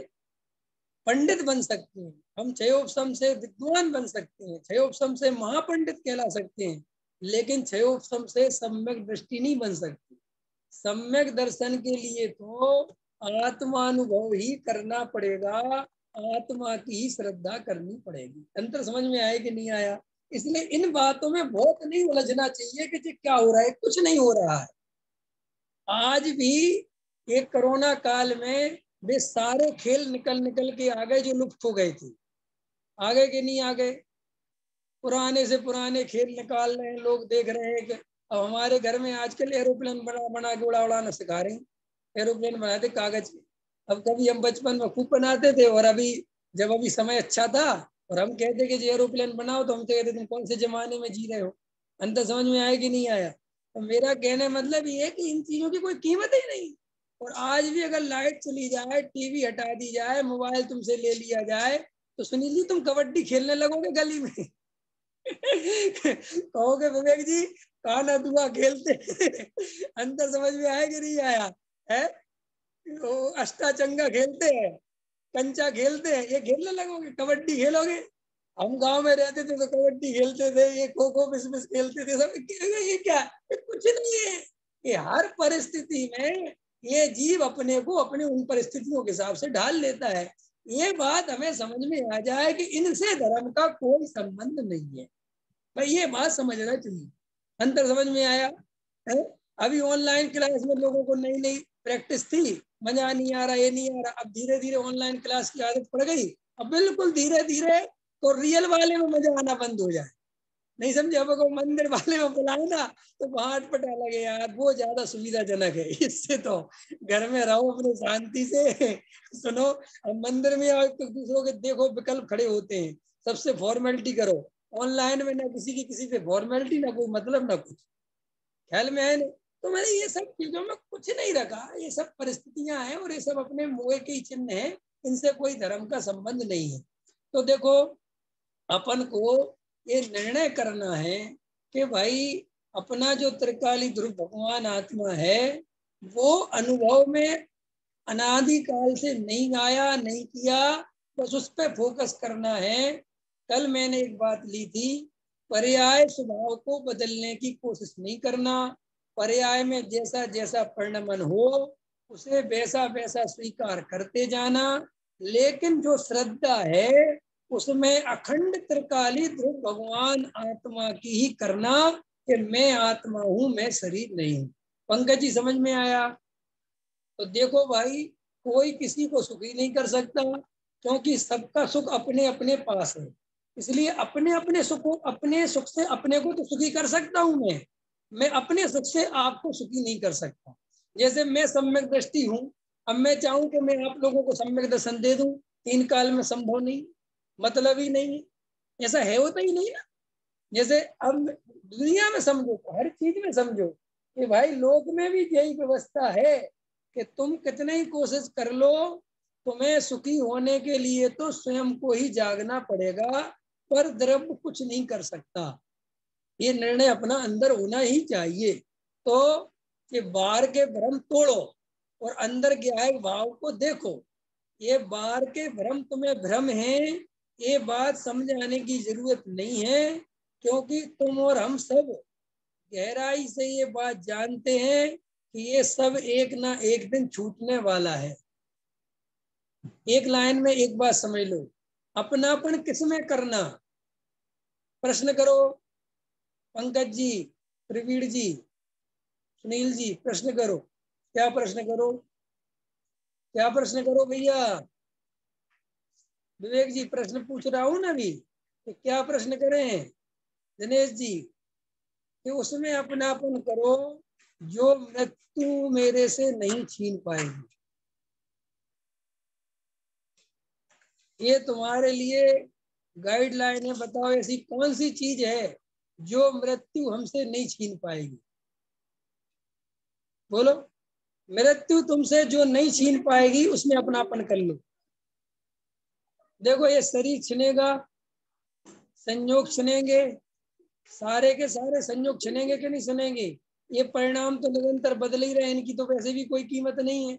S1: पंडित बन सकते हैं, हम क्षयोपम से विद्वान बन सकते हैं, क्षयोपम से महापंडित कहला सकते हैं, लेकिन क्षयोपम से सम्यक दृष्टि नहीं बन सकती। सम्यक दर्शन के लिए तो आत्मानुभव ही करना पड़ेगा, आत्मा की ही श्रद्धा करनी पड़ेगी। अंतर समझ में आया कि नहीं आया? इसलिए इन बातों में बहुत नहीं उलझना चाहिए कि जी क्या हो रहा है, कुछ नहीं हो रहा है। आज भी एक कोरोना काल में वे सारे खेल निकल निकल के आ गए जो लुप्त हो गए थे। आ गए कि नहीं आ गए? पुराने से पुराने खेल निकाल रहे हैं, लोग देख रहे हैं कि अब हमारे घर में आजकल एरोप्लेन बना बना के उड़ाना सिखा रहे हैं। एरोप्लेन बनाते कागज के। अब कभी हम बचपन में खूब बनाते थे, और अभी जब अभी समय अच्छा था और हम कहते कि एरोप्लेन बनाओ, तो हम तो कहते तुम कौन से जमाने में जी रहे हो। अंतर समझ में आया कि नहीं आया? तो मेरा कहने मतलब ये है कि इन चीजों की कोई कीमत ही नहीं। और आज भी अगर लाइट चली जाए, टीवी हटा दी जाए, मोबाइल तुमसे ले लिया जाए, तो सुनील जी तुम कबड्डी खेलने लगोगे गली में। कहोगे विवेक जी काना दुआ खेलते। अंतर समझ में आया कि नहीं आया है? वो अष्टाचंगा खेलते हैं, कंचा खेलते हैं, ये खेलने लगोगे? कबड्डी खेलोगे? हम गांव में रहते थे तो कबड्डी खेलते थे, ये खो खो बिस्मिस खेलते थे सब। ये क्या, ये कुछ नहीं है। ये हर परिस्थिति में ये जीव अपने को अपने उन परिस्थितियों के हिसाब से ढाल लेता है। ये बात हमें समझ में आ जाए कि इनसे धर्म का कोई संबंध नहीं है भाई, ये बात समझना चाहिए। अंतर समझ में आया है? अभी ऑनलाइन क्लास में लोगों को नई नई प्रैक्टिस थी, मजा नहीं आ रहा, ये नहीं आ रहा। अब धीरे धीरे ऑनलाइन क्लास की आदत पड़ गई, अब बिल्कुल धीरे धीरे तो रियल वाले में मजा आना बंद हो जाए। नहीं समझे? अब अगर मंदिर वाले में बुलाए ना तो बाट पटा लगे यार, वो ज्यादा सुविधाजनक है। इससे तो घर में रहो अपने शांति से, सुनो। अब मंदिर में आओ तो दूसरों के देखो विकल्प खड़े होते हैं, सबसे फॉर्मेलिटी करो। ऑनलाइन में ना किसी की किसी पे फॉर्मेलिटी, ना कोई मतलब, ना कुछ। ख्याल में है नहीं? तो मैंने ये सब चीजों में कुछ नहीं रखा, ये सब परिस्थितियां हैं और ये सब अपने मोह के ही चिन्ह है, इनसे कोई धर्म का संबंध नहीं है। तो देखो, अपन को ये निर्णय करना है कि भाई अपना जो त्रिकाली ध्रुव भगवान आत्मा है, वो अनुभव में अनादिकाल से नहीं आया, नहीं किया, बस उस पर फोकस करना है। कल मैंने एक बात ली थी, पर्याय स्वभाव को बदलने की कोशिश नहीं करना। पर्याय में जैसा जैसा परिणमन हो उसे वैसा वैसा स्वीकार करते जाना, लेकिन जो श्रद्धा है उसमें अखंड त्रिकाली ध्रुव भगवान आत्मा की ही करना कि मैं आत्मा हूं, मैं शरीर नहीं हूं। पंकज जी समझ में आया? तो देखो भाई, कोई किसी को सुखी नहीं कर सकता, क्योंकि सबका सुख अपने अपने पास है। इसलिए अपने अपने सुख, अपने सुख से अपने को तो सुखी कर सकता हूं मैं अपने सुख से आपको सुखी नहीं कर सकता। जैसे मैं सम्यक दृष्टि हूं, अब मैं चाहूं कि मैं आप लोगों को सम्यक दर्शन दे दूं, तीन काल में संभव नहीं, मतलब ही नहीं है, ऐसा है, होता ही नहीं ना। जैसे अब दुनिया में समझो, हर चीज में समझो कि भाई लोक में भी यही व्यवस्था है कि तुम कितने ही कोशिश कर लो, तुम्हें सुखी होने के लिए तो स्वयं को ही जागना पड़ेगा, पर द्रव्य कुछ नहीं कर सकता। ये निर्णय अपना अंदर होना ही चाहिए। तो ये बाहर के भ्रम तोड़ो और अंदर के आए भाव को देखो। ये बाहर के भ्रम तुम्हें भ्रम है, ये बात समझाने की जरूरत नहीं है, क्योंकि तुम और हम सब गहराई से ये बात जानते हैं कि ये सब एक ना एक दिन छूटने वाला है। एक लाइन में एक बात समझ लो, अपनापन किसमें करना? प्रश्न करो, पंकज जी, प्रवीण जी, सुनील जी, प्रश्न करो। क्या प्रश्न करो? क्या प्रश्न करो भैया? विवेक जी प्रश्न पूछ रहा हूं ना अभी, तो क्या प्रश्न करें? दिनेश जी, कि उसमें अपनापन करो जो मृत्यु मेरे से नहीं छीन पाएगी। ये तुम्हारे लिए गाइडलाइन है। बताओ ऐसी कौन सी चीज है जो मृत्यु हमसे नहीं छीन पाएगी? बोलो। मृत्यु तुमसे जो नहीं छीन पाएगी उसमें अपनापन कर लो। देखो, ये शरीर छिनेगा, संयोग छिनेंगे, सारे के सारे संयोग छिनेंगे कि नहीं छिनेंगे? ये परिणाम तो निरंतर बदल ही रहे, इनकी तो वैसे भी कोई कीमत नहीं है।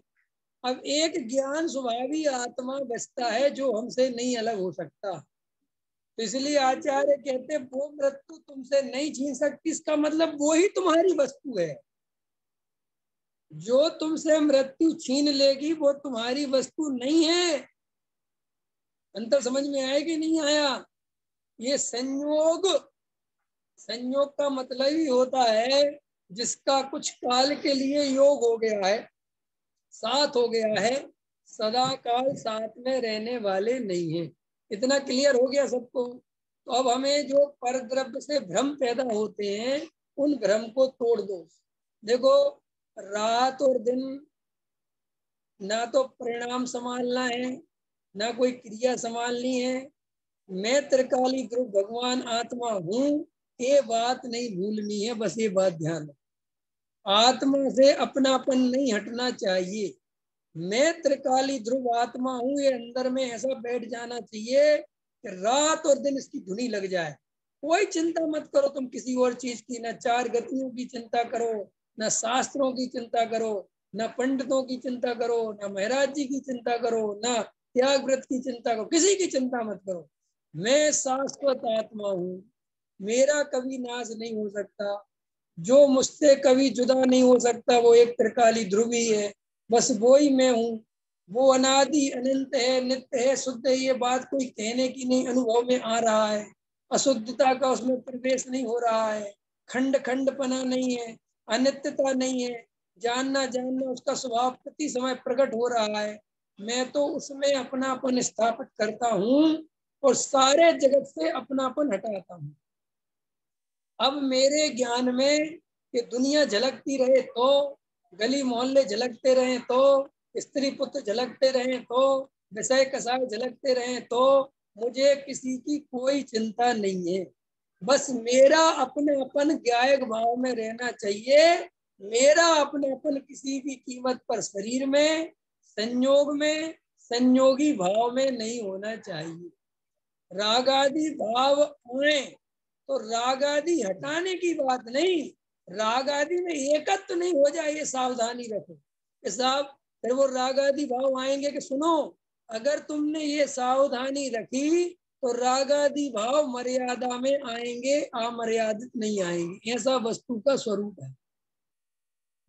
S1: अब एक ज्ञान स्वभावी आत्मा बचता है जो हमसे नहीं अलग हो सकता। तो इसलिए आचार्य कहते वो मृत्यु तुमसे नहीं छीन सकती, इसका मतलब वो ही तुम्हारी वस्तु है। जो तुमसे मृत्यु छीन लेगी वो तुम्हारी वस्तु नहीं है। अंतर समझ में आया कि नहीं आया? ये संयोग, संयोग का मतलब ही होता है जिसका कुछ काल के लिए योग हो गया है, साथ हो गया है, सदा काल साथ में रहने वाले नहीं है। इतना क्लियर हो गया सबको? तो अब हमें जो परद्रव्य से भ्रम पैदा होते हैं उन भ्रम को तोड़ दो। देखो, रात और दिन ना तो परिणाम संभालना है, ना कोई क्रिया संभालनी है। मैं त्रिकाली ध्रुव भगवान आत्मा हूँ, ये बात नहीं भूलनी है, बस ये बात ध्यान रखो। आत्मा से अपनापन नहीं हटना चाहिए। मैं त्रिकाली ध्रुव आत्मा हूँ, ये अंदर में ऐसा बैठ जाना चाहिए कि रात और दिन इसकी धुनी लग जाए। कोई चिंता मत करो तुम किसी और चीज की, ना चार गतियों की चिंता करो, ना शास्त्रों की चिंता करो, ना पंडितों की चिंता करो, ना महाराज जी की चिंता करो, ना त्याग व्रत की चिंता करो, किसी की चिंता मत करो। मैं शाश्वत आत्मा हूँ, मेरा कभी नाश नहीं हो सकता। जो मुझसे कभी जुदा नहीं हो सकता वो एक त्रिकाली ध्रुव ही है, बस वो ही मैं हूँ। वो अनादि अनंत है, नित्य है, शुद्ध है। ये बात कोई कहने की नहीं, अनुभव में आ रहा है। अशुद्धता का उसमें प्रवेश नहीं हो रहा है, खंड खंडपना नहीं है, अनित्यता नहीं है। जानना जानना उसका स्वभाव प्रति समय प्रकट हो रहा है। मैं तो उसमें अपनापन स्थापित करता हूँ और सारे जगत से अपनापन हटाता हूँ। अब मेरे ज्ञान में कि दुनिया झलकती रहे तो, गली मोहल्ले झलकते रहे तो, स्त्री पुत्र झलकते रहे तो, विषय कसाय झलकते रहे तो, मुझे किसी की कोई चिंता नहीं है। बस मेरा अपनापन ज्ञायक भाव में रहना चाहिए। मेरा अपनापन किसी भी कीमत पर शरीर में, संयोग में, संयोगी भाव में नहीं होना चाहिए। रागादि भाव आए तो राग आदि हटाने की बात नहीं, राग आदि में एकत्व तो नहीं हो जाए, ये सावधानी रखो। साहब फिर वो राग आदि भाव आएंगे कि सुनो, अगर तुमने ये सावधानी रखी तो राग आदि भाव मर्यादा में आएंगे, अमर्यादित नहीं आएंगे। ऐसा वस्तु का स्वरूप है।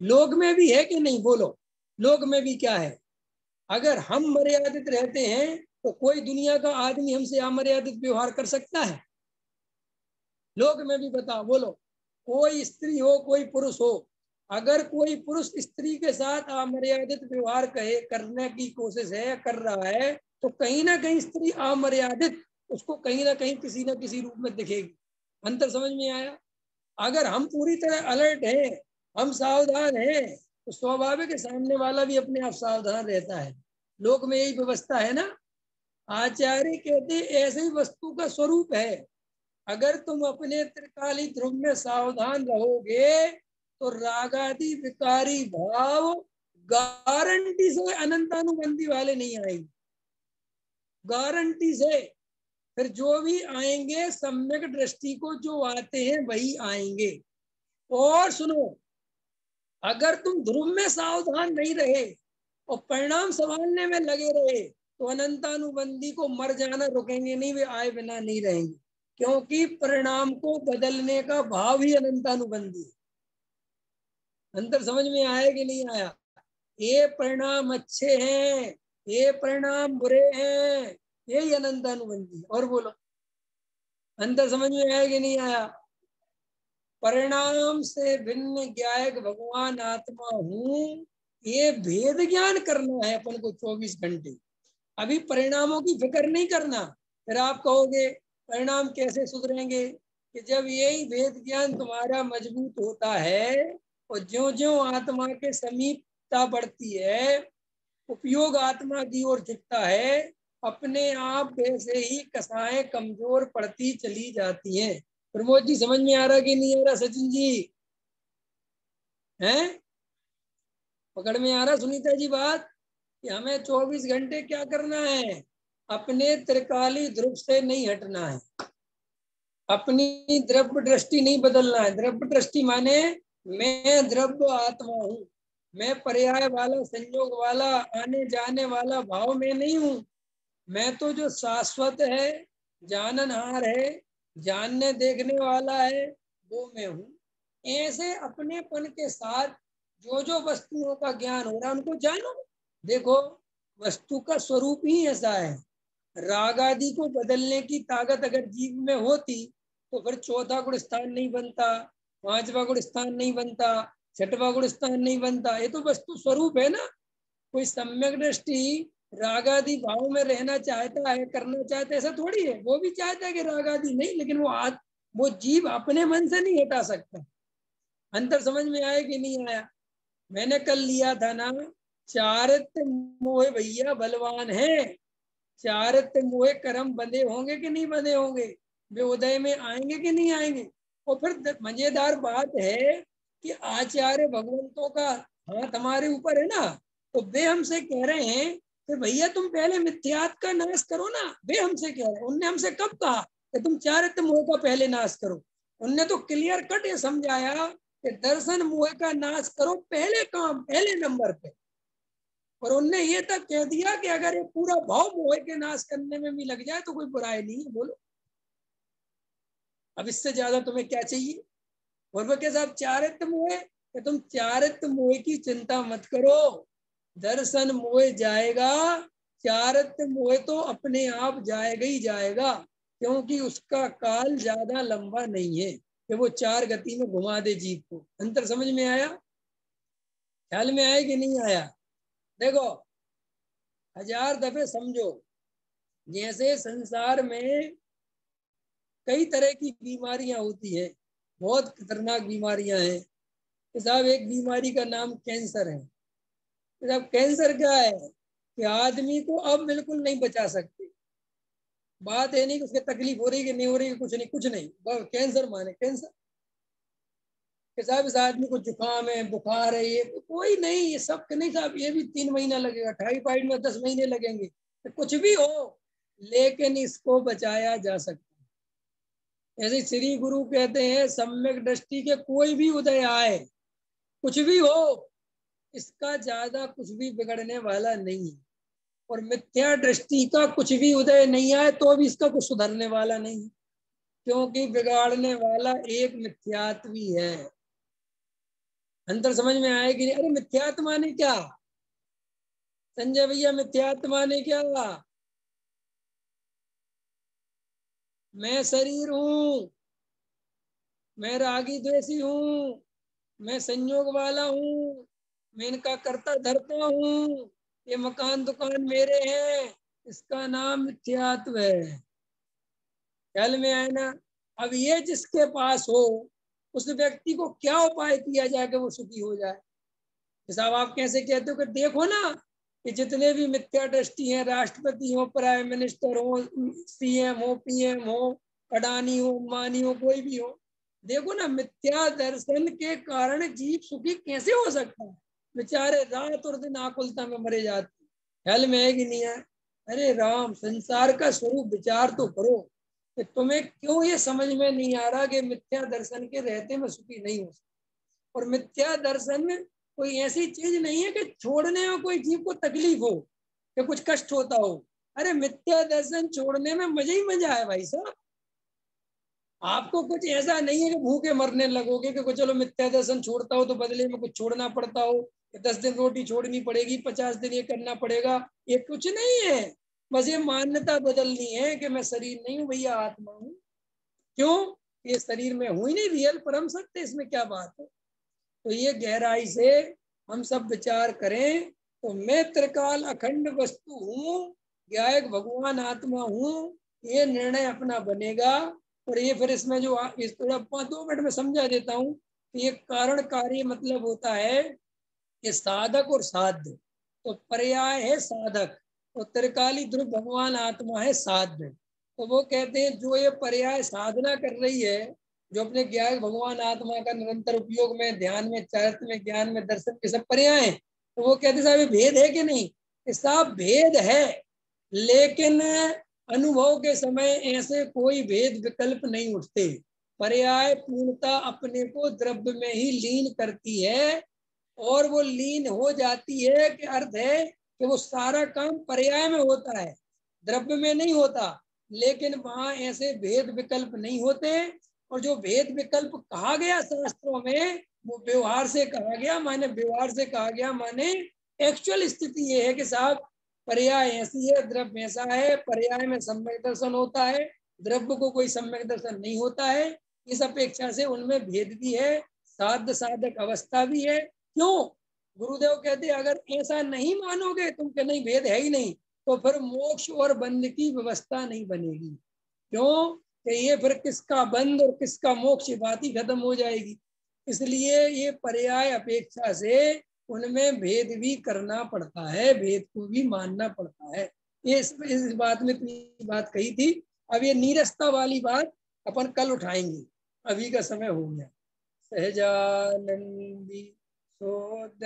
S1: लोक में भी है कि नहीं, बोलो? लोक में भी क्या है? अगर हम मर्यादित रहते हैं तो कोई दुनिया का आदमी हमसे अमर्यादित व्यवहार कर सकता है? लोक में भी बताओ, बोलो। कोई स्त्री हो कोई पुरुष हो, अगर कोई पुरुष स्त्री के साथ अमर्यादित व्यवहार कहे करने की कोशिश है, कर रहा है, तो कहीं ना कहीं स्त्री अमर्यादित उसको कहीं ना कहीं किसी ना किसी रूप में दिखेगी। अंतर समझ में आया? अगर हम पूरी तरह अलर्ट हैं, हम सावधान हैं, तो स्वाभाविक है सामने वाला भी अपने आप सावधान रहता है। लोक में यही व्यवस्था है ना। आचार्य कहते ऐसे ही वस्तु का स्वरूप है। अगर तुम अपने त्रिकाली ध्रुव में सावधान रहोगे तो रागादि विकारी भाव गारंटी से अनंतानुबंधी वाले नहीं आएंगे, गारंटी से। फिर जो भी आएंगे सम्यक दृष्टि को जो आते हैं वही आएंगे। और सुनो, अगर तुम ध्रुव में सावधान नहीं रहे और परिणाम संभालने में लगे रहे तो अनंतानुबंधी को मर जाना रुकेंगे नहीं, वे आए बिना नहीं रहेंगे। क्योंकि परिणाम को बदलने का भाव ही अनंतानुबंधी है। अंतर समझ में आया कि नहीं आया? ये परिणाम अच्छे हैं, ये परिणाम बुरे हैं, यही अनंतानुबंधी। और बोलो, अंतर समझ में आया कि नहीं आया? परिणाम से भिन्न ज्ञायक भगवान आत्मा हूँ, ये भेद ज्ञान करना है अपन को 24 घंटे। अभी परिणामों की फिक्र नहीं करना। फिर आप कहोगे परिणाम कैसे सुधरेंगे? कि जब यही भेद ज्ञान तुम्हारा मजबूत होता है और ज्यो ज्यो आत्मा के समीपता बढ़ती है, उपयोग आत्मा की ओर झुकता है, अपने आप वैसे ही कसाएं कमजोर पड़ती चली जाती हैं। प्रमोद जी समझ में आ रहा कि नहीं आ रहा? सचिन जी हैं, पकड़ में आ रहा? सुनीता जी बात कि हमें 24 घंटे क्या करना है? अपने त्रिकाली ध्रुव से नहीं हटना है, अपनी द्रव्य दृष्टि नहीं बदलना है। द्रव्य दृष्टि माने मैं द्रव्य आत्मा हूँ, मैं पर्याय वाला, संयोग वाला, आने जाने वाला भाव में नहीं हूँ। मैं तो जो शाश्वत है, जाननहार है, जानने देखने वाला है, वो मैं हूँ। ऐसे अपनेपन के साथ जो जो वस्तुओं का ज्ञान हो रहा है उनको जानो। देखो वस्तु का स्वरूप ही ऐसा है। राग आदि को बदलने की ताकत अगर जीव में होती तो फिर चौथा गुण स्थान नहीं बनता, पांचवा गुण स्थान नहीं बनता, छठवा गुण स्थान नहीं बनता। ये तो वस्तु स्वरूप है ना। कोई सम्यक दृष्टि राग आदि भाव में रहना चाहता है, करना चाहता है, ऐसा थोड़ी है। वो भी चाहता है कि राग आदि नहीं, लेकिन वो जीव अपने मन से नहीं हटा सकता। अंतर समझ में आया कि नहीं आया? मैंने कल लिया था ना, चारित्र मोह भैया बलवान है। चारित्र मोह कर्म बंधे होंगे कि नहीं बंधे होंगे, वे उदय में आएंगे कि नहीं आएंगे। और फिर मजेदार बात है कि आचार्य भगवंतों का हाथ हमारे ऊपर है ना। तो वे हमसे कह रहे हैं कि भैया तुम पहले मिथ्यात्व का नाश करो ना। वे हमसे कह रहे हैं, उनने हमसे कब कहा कि तुम चारित्र मोह का पहले नाश करो? उनने तो क्लियर कट ये समझाया कि दर्शन मोह का नाश करो पहले काम, पहले नंबर पे। और उनने ये तक कह दिया कि अगर ये पूरा भाव मोह के नाश करने में भी लग जाए तो कोई बुराई नहीं है। बोलो अब इससे ज्यादा तुम्हें क्या चाहिए? और वो के साथ चारित्र मोह, कि तुम चारित्र मोह की चिंता मत करो, दर्शन मोह जाएगा, चारित्र मोह तो अपने आप जाएगा ही जाएगा। क्योंकि उसका काल ज्यादा लंबा नहीं है कि वो चार गति में घुमा दे जीव को। अंतर समझ में आया? ख्याल में आया कि नहीं आया? देखो हजार दफे समझो। जैसे संसार में कई तरह की बीमारियां होती है, बहुत खतरनाक बीमारियां हैं। तो साहब एक बीमारी का नाम कैंसर है। तो साहब कैंसर क्या है कि आदमी को अब बिल्कुल नहीं बचा सकते। बात है नहीं कि उसके तकलीफ हो रही कि नहीं हो रही, कुछ नहीं, कुछ नहीं, कैंसर माने कैंसर। कि साहब इस आदमी को जुकाम है, बुखार है, ये कोई नहीं, ये सब नहीं साहब, ये भी 3 महीना लगेगा, टाइफाइड में 10 महीने लगेंगे, तो कुछ भी हो, लेकिन इसको बचाया जा सकता है। ऐसे श्री गुरु कहते हैं सम्यक दृष्टि के कोई भी उदय आए, कुछ भी हो, इसका ज्यादा कुछ भी बिगड़ने वाला नहीं है। और मिथ्या दृष्टि का कुछ भी उदय नहीं आए तो भी इसका कुछ सुधरने वाला नहीं है। क्योंकि बिगाड़ने वाला एक मिथ्यात्वी है। अंतर समझ में आएगी? अरे मिथ्यात्व माने क्या संजय भैया? मिथ्यात्व माने क्या? मैं शरीर हूँ, मैं रागी द्वेषी हूँ, मैं संयोग वाला हूँ, मैं इनका करता धरता हूँ, ये मकान दुकान मेरे हैं, इसका नाम मिथ्यात्व है। ख्याल में आए ना? अब ये जिसके पास हो, उस व्यक्ति को क्या उपाय किया जाए कि वो सुखी हो जाए? साहब आप कैसे कहते हो कि देखो ना कि जितने भी मिथ्या दृष्टि हैं, राष्ट्रपति हो, प्राइम मिनिस्टर हो, सीएम हो, पीएम हो, अडानी हो, अंबानी हो, कोई भी हो, देखो ना मिथ्या दर्शन के कारण जीव सुखी कैसे हो सकता है? बेचारे रात और दिन आकुलता में मरे जाते। ख्याल में है कि नहीं है? अरे राम, संसार का स्वरूप विचार तो करो कि तुम्हें क्यों ये समझ में नहीं आ रहा कि मिथ्या दर्शन के रहते में सुखी नहीं हो सकता। और मिथ्या दर्शन में कोई ऐसी चीज नहीं है कि छोड़ने में कोई जीव को तकलीफ हो या कुछ कष्ट होता हो। अरे मिथ्या दर्शन छोड़ने में मजा ही मजा है भाई साहब। आपको कुछ ऐसा नहीं है कि भूखे मरने लगोगे कि चलो मिथ्या दर्शन छोड़ता हो तो बदले में कुछ छोड़ना पड़ता हो, 10 दिन रोटी छोड़नी पड़ेगी, 50 दिन ये करना पड़ेगा, ये कुछ नहीं है। बस ये मान्यता बदलनी है कि मैं शरीर नहीं हूँ भैया, आत्मा हूँ। क्यों? ये शरीर में हूं ही नहीं, रियल परम सत्य, इसमें क्या बात है? तो ये गहराई से हम सब विचार करें तो मैं त्रिकाल अखंड वस्तु हूँ, ज्ञायक भगवान आत्मा हूँ, ये निर्णय अपना बनेगा। और ये फिर इसमें जो इस थोड़ा 2 मिनट में समझा देता हूँ कि ये कारण कार्य मतलब होता है कि साधक और साध्य। तो पर्याय है साधक, तो त्रिकाली ध्रुव भगवान आत्मा है साध्य। तो वो कहते हैं जो ये पर्याय साधना कर रही है, जो अपने ज्ञान भगवान आत्मा का निरंतर उपयोग में, ध्यान में, चारित्र में, ज्ञान में, दर्शन के सब पर्याय हैं, तो वो कहते साहब ये भेद है कि नहीं? साहब भेद है, लेकिन अनुभव के समय ऐसे कोई भेद विकल्प नहीं उठते। पर्याय पूर्णता अपने को द्रव्य में ही लीन करती है, और वो लीन हो जाती है कि अर्थ है कि वो सारा काम पर्याय में होता है, द्रव्य में नहीं होता। लेकिन वहां ऐसे भेद विकल्प नहीं होते और जो भेद विकल्प कहा गया शास्त्रों में वो व्यवहार से कहा गया, माने व्यवहार से कहा गया माने एक्चुअल स्थिति ये है कि साहब पर्याय ऐसी है, द्रव्य ऐसा है, पर्याय में सम्यक दर्शन होता है, द्रव्य को कोई सम्यक दर्शन नहीं होता है। इस अपेक्षा से उनमें भेद भी है, साध्य साधक अवस्था भी है। क्यों? गुरुदेव कहते अगर ऐसा नहीं मानोगे तुम के नहीं भेद है ही नहीं, तो फिर मोक्ष और बंध की व्यवस्था नहीं बनेगी। क्यों? कि ये फिर किसका बंध और किसका मोक्ष बात ही खत्म हो जाएगी। इसलिए ये पर्याय अपेक्षा से उनमें भेद भी करना पड़ता है, भेद को भी मानना पड़ता है। ये इस बात में बात कही थी। अब ये नीरसता वाली बात अपन कल उठाएंगे, अभी का समय हो गया। सहजानंदी सोद